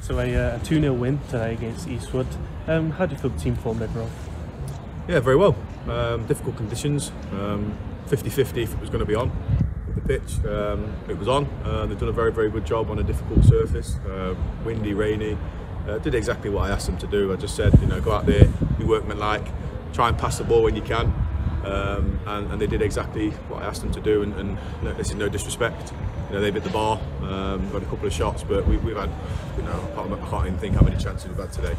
So a 2-0 win today against Eastwood. How do you feel the team formed overall? Yeah, very well. Difficult conditions, 50-50 if it was going to be on the pitch. It was on. They've done a very, very good job on a difficult surface, windy, rainy. Did exactly what I asked them to do. I just said, go out there, be workmanlike, try and pass the ball when you can. And they did exactly what I asked them to do, and this is no disrespect. They hit the bar, got a couple of shots, but we've had, I can't even think how many chances we've had today.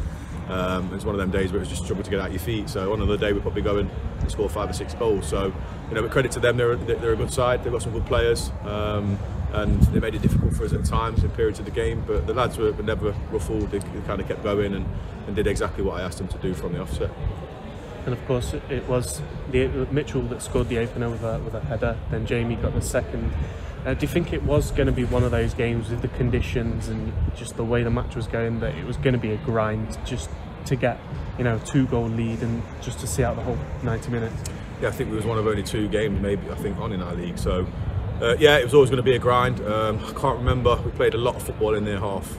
It's one of them days where it's just struggle to get out your feet. So on another day we're probably going to score 5 or 6 goals. So but credit to them, they're a good side. They've got some good players, and they made it difficult for us at times in periods of the game. But the lads were never ruffled. They kind of kept going and did exactly what I asked them to do from the offset. And of course, it was Mitchell that scored the opener with a header. Then Jamie got the second. Do you think it was going to be one of those games with the conditions and just the way the match was going, that it was going to be a grind just to get, 2-goal lead and just to see out the whole 90 minutes? Yeah, I think it was one of only 2 games, maybe, I think, on in our league. So, yeah, it was always going to be a grind. I can't remember. We played a lot of football in their half.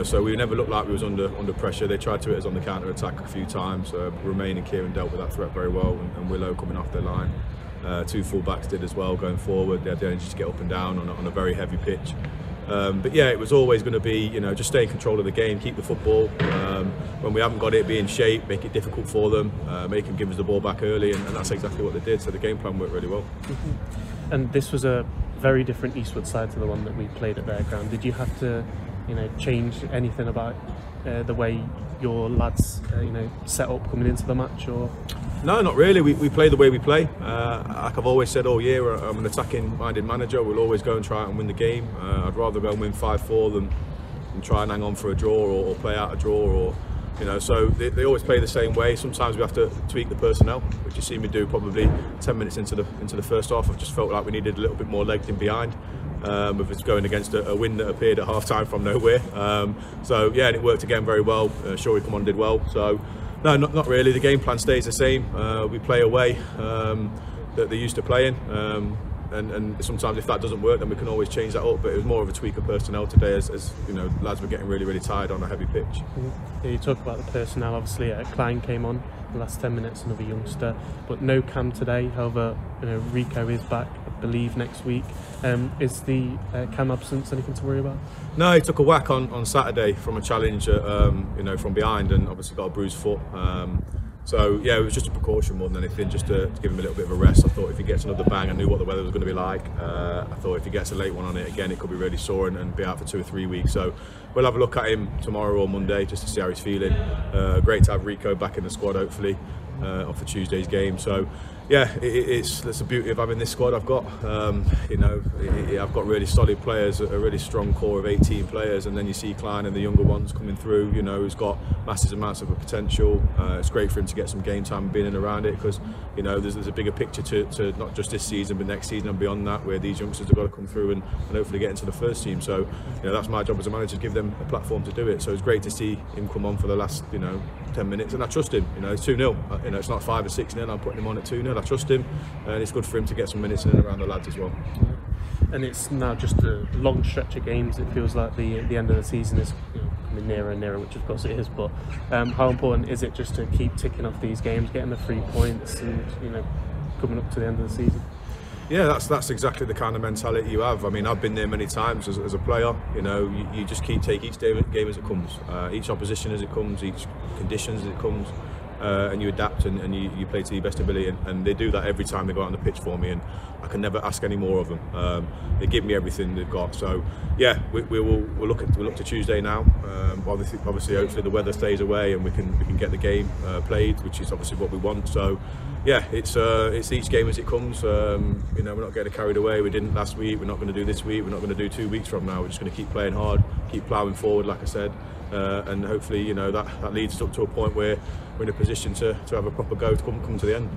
So we never looked like we was under pressure. They tried to hit us on the counter attack a few times. Romain and Kieran dealt with that threat very well, and Willow coming off their line. 2 full-backs did as well going forward. They had the energy to get up and down on a very heavy pitch. But yeah, it was always going to be, just stay in control of the game, keep the football. When we haven't got it, be in shape, make it difficult for them, make them give us the ball back early, and that's exactly what they did. So the game plan worked really well. And this was a very different Eastwood side to the one that we played at their ground. Did you have to, change anything about the way your lads, set up coming into the match, or? No, not really. We play the way we play. Like I've always said all year, I'm an attacking-minded manager. We'll always go and try and win the game. I'd rather go and win 5-4 than try and hang on for a draw or play out a draw. Or, so they always play the same way. Sometimes we have to tweak the personnel, which you see me do probably 10 minutes into the first half. I've just felt like we needed a little bit more legs in behind. If it's going against a win that appeared at half-time from nowhere. So yeah, and it worked again very well. Shorey come on and did well. So. No, not really. The game plan stays the same. We play away that they're used to playing, and sometimes if that doesn't work, then we can always change that up. But it was more of a tweak of personnel today, as lads were getting really, really tired on a heavy pitch. Yeah, you talk about the personnel. Obviously, Klein came on the last 10 minutes, another youngster, but no Cam today. However, Rico is back, I believe, next week. Is the Cam absence anything to worry about? No, he took a whack on Saturday from a challenge, from behind, and obviously got a bruised foot. So yeah, it was just a precaution more than anything, just to give him a little bit of a rest. I thought if he gets another bang, I knew what the weather was going to be like. I thought if he gets a late one on it again, it could be really sore and be out for 2 or 3 weeks. So we'll have a look at him tomorrow or Monday just to see how he's feeling. Great to have Rico back in the squad, hopefully, for Tuesday's game. So yeah, that's the beauty of having this squad I've got. I've got really solid players, a really strong core of 18 players, and then you see Klein and the younger ones coming through, who's got massive amounts of potential. It's great for him to get some game time being in and around it, because there's a bigger picture to not just this season but next season and beyond that, where these youngsters have got to come through and hopefully get into the first team. So that's my job as a manager, to give them a platform to do it. So it's great to see him come on for the last 10 minutes, and I trust him. It's 2-0. It's not 5 or 6-0. I'm putting him on at 2-0. I trust him, and it's good for him to get some minutes in and around the lads as well. And it's now just a long stretch of games. It feels like the end of the season is coming nearer and nearer, which of course it is. But how important is it just to keep ticking off these games, getting the 3 points, and coming up to the end of the season? Yeah, that's exactly the kind of mentality you have. I mean, I've been there many times as a player. You just take each game as it comes, each opposition as it comes, each conditions as it comes. And you adapt and you play to your best ability, and they do that every time they go out on the pitch for me, and I can never ask any more of them. They give me everything they've got. So yeah, we'll look to Tuesday now. Obviously, hopefully the weather stays away and we can get the game played, which is obviously what we want. So yeah, it's each game as it comes. We're not getting carried away. We didn't last week. We're not going to do this week. We're not going to do 2 weeks from now. We're just going to keep playing hard, keep ploughing forward, like I said. And hopefully, that leads us up to a point where we're in a position to have a proper go to come to the end.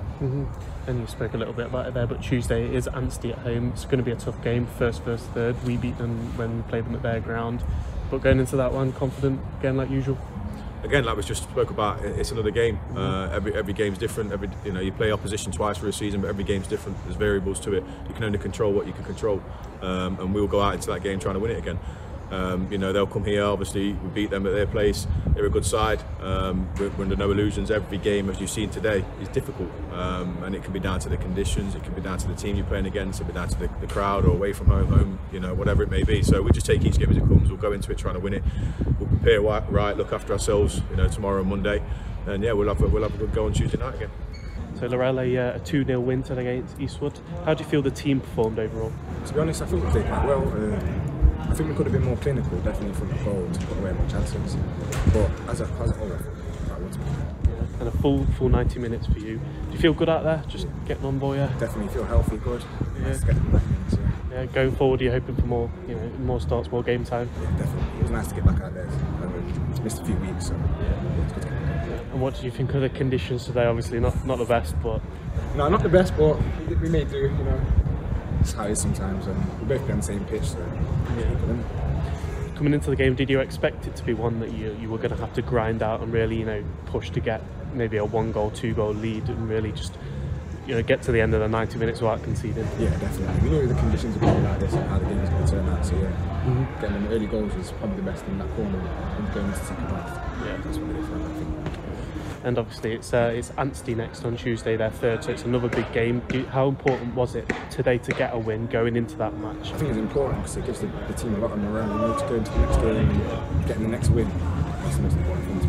And you spoke a little bit about it there, but Tuesday is Anstey at home. It's going to be a tough game, first, third. We beat them when we played them at their ground, but going into that one, confident again like usual. Again, like we just spoke about, it's another game. Every game's different. You play opposition twice for a season, but every game's different. There's variables to it. You can only control what you can control, and we'll go out into that game trying to win it again. You know, they'll come here, obviously we beat them at their place, they're a good side. We're under no illusions. Every game, as you've seen today, is difficult, and it can be down to the conditions, it can be down to the team you're playing against, it can be down to the crowd, or away from home, you know, whatever it may be. So we just take each game as it comes. We'll go into it trying to win it, we'll prepare right, look after ourselves, you know, tomorrow and Monday, and yeah, we'll have a good go on Tuesday night again. So Larell, a 2-0 win today against Eastwood. How do you feel the team performed overall? To be honest, I think we played quite well. I think we could have been more clinical, definitely from the goal, to put away more chances. But as a whole, I think that was And a full 90 minutes for you. Do you feel good out there, just getting on board? Yeah? Definitely feel healthy, good. Yeah. Nice to get them back in. Yeah, going forward, you're hoping for more, you know, more starts, more game time. Yeah, definitely. It was nice to get back out there. It's missed a few weeks, so yeah, it's good to get back. And what did you think of the conditions today? Obviously, not the best, but no, not the best, but we may do. You know, it's how it is sometimes, and we're both on the same pitch, so yeah. Coming into the game, did you expect it to be one that you were going to have to grind out and really, you know, push to get maybe a 1-goal, 2-goal lead and really just, you know, get to the end of the 90 minutes without conceding? Yeah, definitely. We knew the conditions were going to be like this and how the game was going to turn out. So yeah, getting them early goals was probably the best in that corner and going into the second half. Yeah, that's what it is, I think. And obviously it's Anstey next on Tuesday, their third, so it's another big game. How important was it today to get a win going into that match? I think it's important because it gives the team a lot of morale. We need to go into the next game and getting the next win. That's the most important thing.